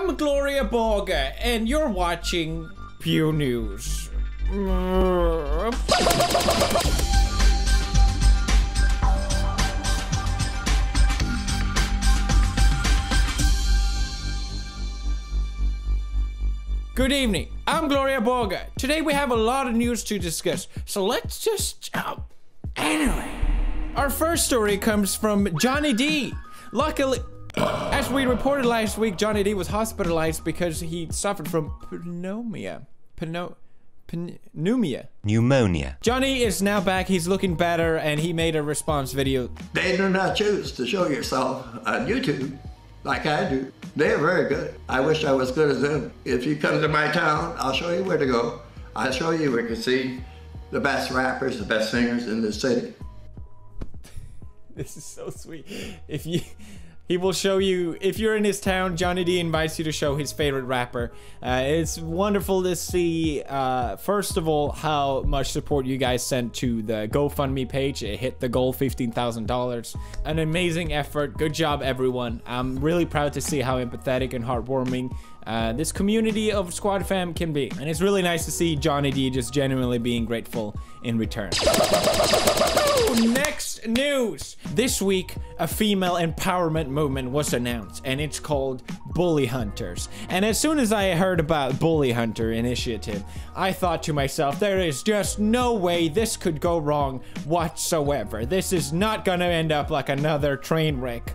I'm Gloria Borga, and you're watching Pew News. Good evening, I'm Gloria Borga. Today we have a lot of news to discuss, so let's just jump. Anyway, our first story comes from Johnny D. Luckily, as we reported last week, Johnny D was hospitalized because he suffered from pneumonia. Pneumonia. Johnny is now back, he's looking better, and he made a response video. They do not choose to show yourself on YouTube like I do. They're very good. I wish I was good as them. If you come to my town, I'll show you where to go. I'll show you where you can see the best rappers, the best singers in the city. This is so sweet. He will show you, if you're in his town, Johnny D invites you to show his favorite rapper. It's wonderful to see, first of all, how much support you guys sent to the GoFundMe page. It hit the goal, $15,000. An amazing effort. Good job, everyone. I'm really proud to see how empathetic and heartwarming this community of Squad Fam can be. And it's really nice to see Johnny D just genuinely being grateful in return. Next news. This week, a female empowerment movement was announced, and it's called Bully Hunters. And as soon as I heard about Bully Hunter Initiative, I thought to myself, there is just no way this could go wrong whatsoever. This is not gonna end up like another train wreck.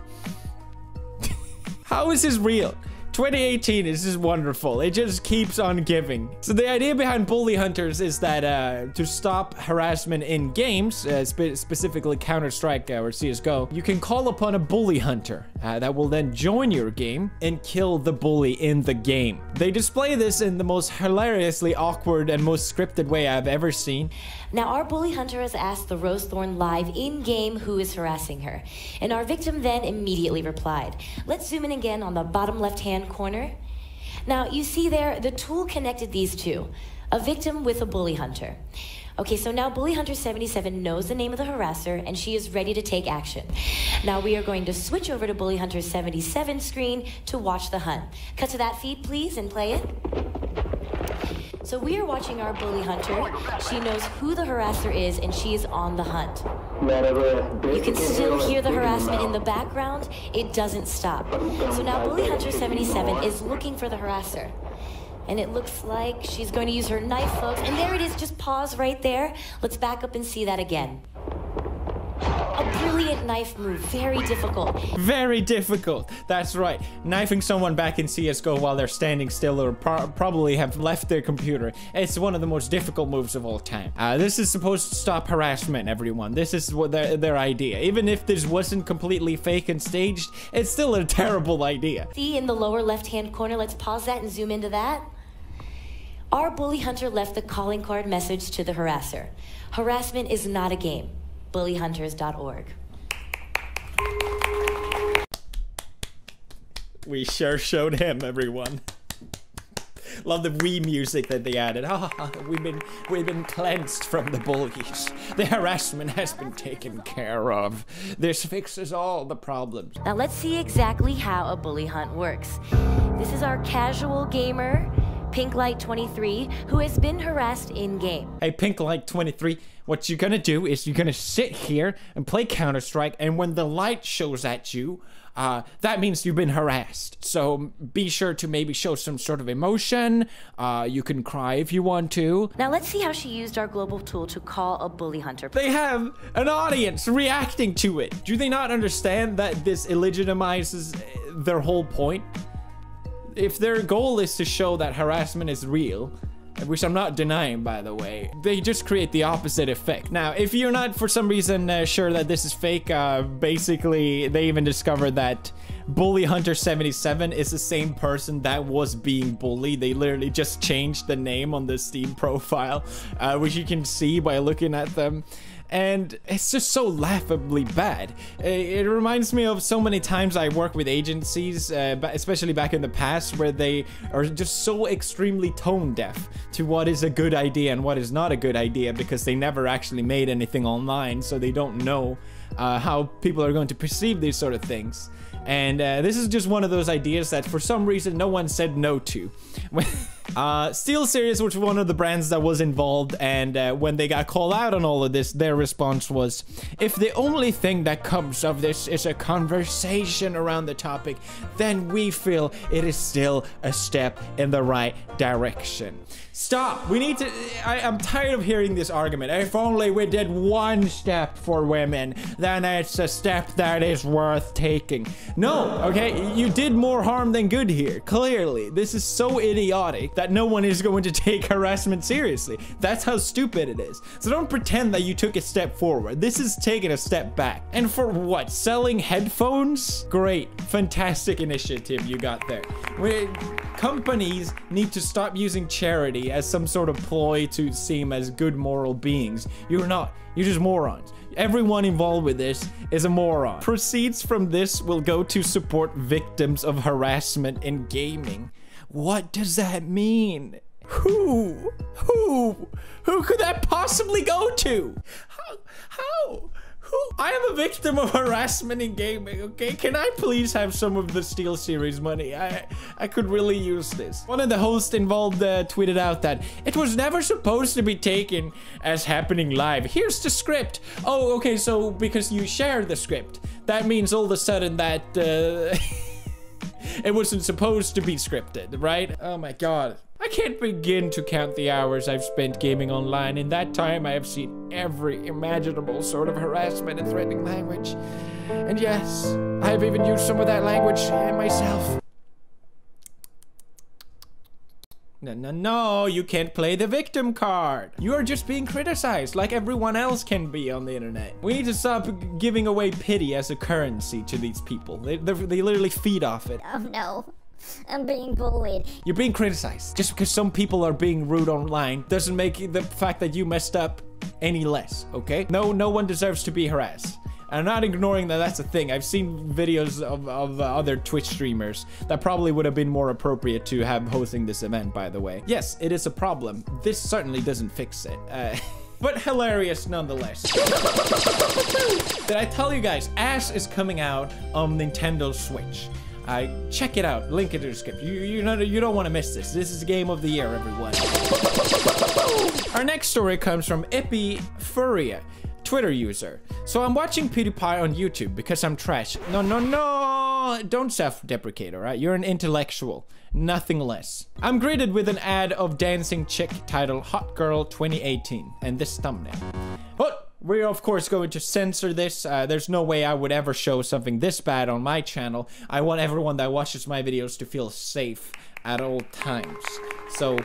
How is this real? 2018 is just wonderful. It just keeps on giving. So the idea behind Bully Hunters is that to stop harassment in games, specifically Counter-Strike or CSGO, you can call upon a bully hunter that will then join your game and kill the bully in the game. They display this in the most hilariously awkward and most scripted way I've ever seen. Now, our bully hunter has asked the Rosethorn live in-game who is harassing her, and our victim then immediately replied. Let's zoom in again on the bottom left-hand corner. Now, you see there, the tool connected these two, a victim with a bully hunter. Okay, so now Bully Hunter 77 knows the name of the harasser, and she is ready to take action. Now we are going to switch over to Bully Hunter 77's screen to watch the hunt. Cut to that feed, please, and play it. So we are watching our Bully Hunter. She knows who the harasser is, and she is on the hunt. You can still hear the harassment in the background. It doesn't stop. So now Bully Hunter 77 is looking for the harasser. And it looks like she's going to use her knife, folks. And there it is, just pause right there. Let's back up and see that again. A brilliant knife move, very difficult. Very difficult, that's right. Knifing someone back in CSGO while they're standing still or probably have left their computer. It's one of the most difficult moves of all time. This is supposed to stop harassment, everyone. This is what their idea. Even if this wasn't completely fake and staged, it's still a terrible idea. See in the lower left-hand corner, let's pause that and zoom into that. Our Bully Hunter left the calling card message to the harasser. Harassment is not a game. bullyhunters.org. We sure showed him, everyone. Love the Wii music that they added. We've been cleansed from the bullies. The harassment has been taken care of. This fixes all the problems. Now let's see exactly how a bully hunt works. This is our casual gamer, Pinklight23, who has been harassed in-game. Hey, Pinklight23, what you're gonna do is you're gonna sit here and play Counter-Strike, and when the light shows at you, that means you've been harassed. So be sure to maybe show some sort of emotion. You can cry if you want to. Now let's see how she used our global tool to call a bully hunter. They have an audience reacting to it. Do they not understand that this illegitimizes their whole point? If their goal is to show that harassment is real, which I'm not denying, by the way, they just create the opposite effect. Now, if you're not for some reason sure that this is fake, basically they even discovered that Bully Hunter 77 is the same person that was being bullied. They literally just changed the name on the Steam profile, which you can see by looking at them. And it's just so laughably bad. It reminds me of so many times I work with agencies, especially back in the past, where they are just so extremely tone deaf to what is a good idea and what is not a good idea, because they never actually made anything online, so they don't know how people are going to perceive these sort of things. And this is just one of those ideas that for some reason no one said no to. SteelSeries was one of the brands that was involved, and when they got called out on all of this, their response was, if the only thing that comes of this is a conversation around the topic, then we feel it is still a step in the right direction. Stop. We need to... I'm tired of hearing this argument. If only we did one step for women, then it's a step that is worth taking. No, okay? You did more harm than good here. Clearly. This is so idiotic that no one is going to take harassment seriously. That's how stupid it is. So don't pretend that you took a step forward. This is taking a step back. And for what? Selling headphones? Great. Fantastic initiative you got there. Companies need to stop using charity as some sort of ploy to seem as good moral beings. You're not. You're just morons. Everyone involved with this is a moron. Proceeds from this will go to support victims of harassment in gaming. What does that mean? Who could that possibly go to? How? Who? I am a victim of harassment in gaming, okay? Can I please have some of the SteelSeries money? I could really use this. One of the hosts involved tweeted out that it was never supposed to be taken as happening live. Here's the script. Oh, okay, so because you shared the script, that means all of a sudden that it wasn't supposed to be scripted, right? Oh my god. I can't begin to count the hours I've spent gaming online. In that time, I have seen every imaginable sort of harassment and threatening language. And yes, I have even used some of that language myself. No, you can't play the victim card. You are just being criticized like everyone else can be on the internet. We need to stop giving away pity as a currency to these people. They literally feed off it. Oh no. I'm being bullied. You're being criticized. Just because some people are being rude online doesn't make the fact that you messed up any less, okay? No one deserves to be harassed. I'm not ignoring that that's a thing. I've seen videos of other Twitch streamers that probably would have been more appropriate to have hosting this event, by the way. Yes, it is a problem. This certainly doesn't fix it. But hilarious nonetheless. Did I tell you guys, Ash is coming out on Nintendo Switch. Check it out. Link in the description. You don't want to miss this. This is Game of the Year, everyone. Our next story comes from Epifuria, Twitter user. So I'm watching PewDiePie on YouTube because I'm trash. No. Don't self-deprecate, alright? You're an intellectual. Nothing less. I'm greeted with an ad of dancing chick titled Hot Girl 2018 and this thumbnail. But we're of course going to censor this. There's no way I would ever show something this bad on my channel. I want everyone that watches my videos to feel safe at all times. So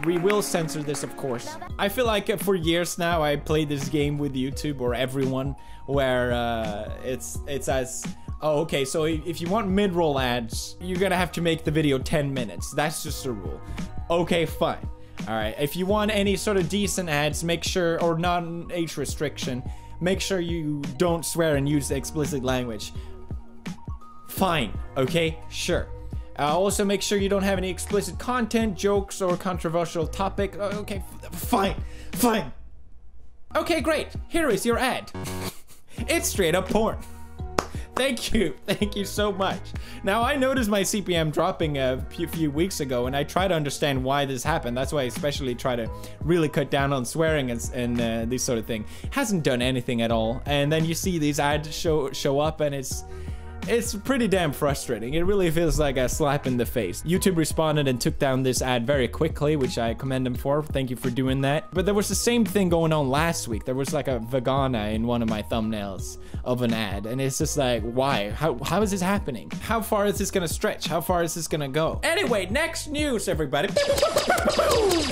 we will censor this, of course. I feel like for years now I played this game with YouTube or everyone where it's as, oh, okay, so if you want mid-roll ads, you're gonna have to make the video 10 minutes. That's just a rule. Okay, fine. All right, if you want any sort of decent ads, make sure, or non-age restriction, make sure you don't swear and use explicit language. Fine, okay, sure. Also make sure you don't have any explicit content, jokes, or controversial topic. Okay, fine. Okay, great. Here is your ad. It's straight up porn. Thank you so much. Now, I noticed my CPM dropping a few weeks ago, and I try to understand why this happened. That's why I especially try to really cut down on swearing and this sort of thing. Hasn't done anything at all. And then you see these ads show up, and it's pretty damn frustrating. It really feels like a slap in the face. YouTube responded and took down this ad very quickly, which I commend them for. Thank you for doing that. But there was the same thing going on last week. There was like a vagina in one of my thumbnails of an ad, and it's just like, why? How is this happening? How far is this gonna stretch? How far is this gonna go? Anyway, next news, everybody.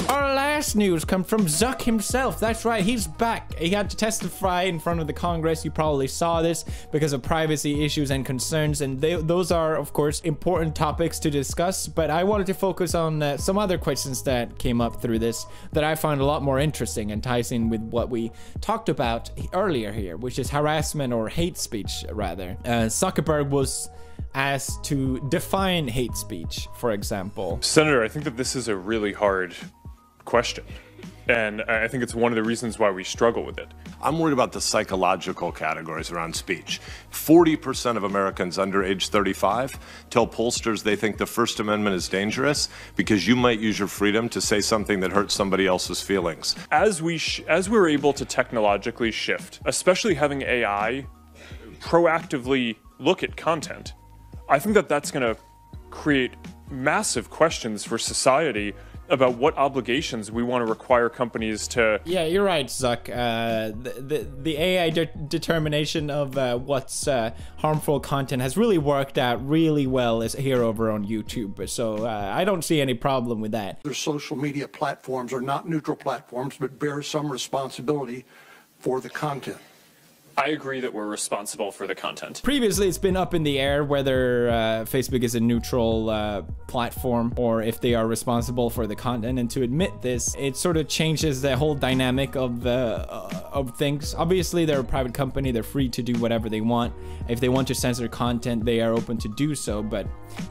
Our last news comes from Zuck himself. That's right, he's back. He had to testify in front of the Congress. You probably saw this because of privacy issues and concerns, and those are, of course, important topics to discuss, but I wanted to focus on some other questions that came up through this that I find a lot more interesting and ties in with what we talked about earlier here, which is harassment or hate speech, rather. Zuckerberg was asked to define hate speech, for example. Senator, I think that this is a really hard question. And I think it's one of the reasons why we struggle with it. I'm worried about the psychological categories around speech. 40% of Americans under age 35 tell pollsters they think the First Amendment is dangerous because you might use your freedom to say something that hurts somebody else's feelings. As we're able to technologically shift, especially having AI proactively look at content, I think that that's going to create massive questions for society about what obligations we want to require companies to... Yeah, you're right, Zuck. The AI determination of what's harmful content has really worked out really well here over on YouTube. So I don't see any problem with that. Their social media platforms are not neutral platforms, but bear some responsibility for the content. I agree that we're responsible for the content. Previously, it's been up in the air whether Facebook is a neutral platform or if they are responsible for the content. And to admit this, it sort of changes the whole dynamic of things. Obviously, they're a private company. They're free to do whatever they want. If they want to censor content, they are open to do so. But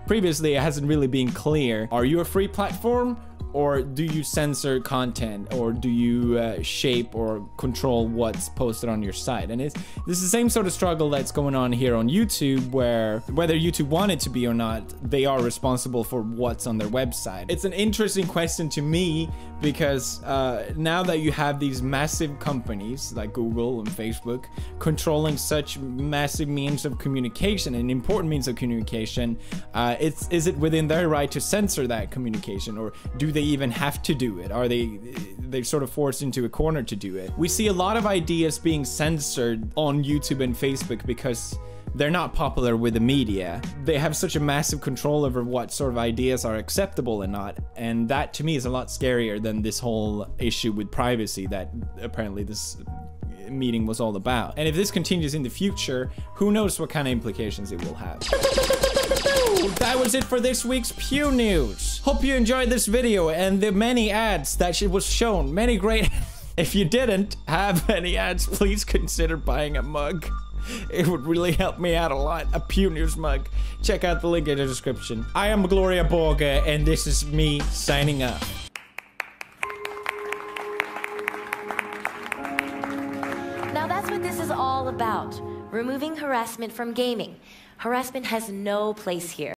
previously, it hasn't really been clear. Are you a free platform? Or do you censor content, or do you shape or control what's posted on your site? And this is the same sort of struggle that's going on here on YouTube, where whether YouTube want it to be or not, they are responsible for what's on their website. It's an interesting question to me because now that you have these massive companies like Google and Facebook controlling such massive means of communication, and important means of communication, is it within their right to censor that communication, or do they even have to do it? Are they're sort of forced into a corner to do it? We see a lot of ideas being censored on YouTube and Facebook because they're not popular with the media. They have such a massive control over what sort of ideas are acceptable and not. And that to me is a lot scarier than this whole issue with privacy that apparently this meeting was all about. And if this continues in the future, who knows what kind of implications it will have. That was it for this week's Pew News. Hope you enjoyed this video and the many ads that was shown. Many great... If you didn't have any ads, please consider buying a mug. It would really help me out a lot. A Pew News mug. Check out the link in the description. I am Gloria Borger, and this is me signing off. Now that's what this is all about. Removing harassment from gaming. Harassment has no place here.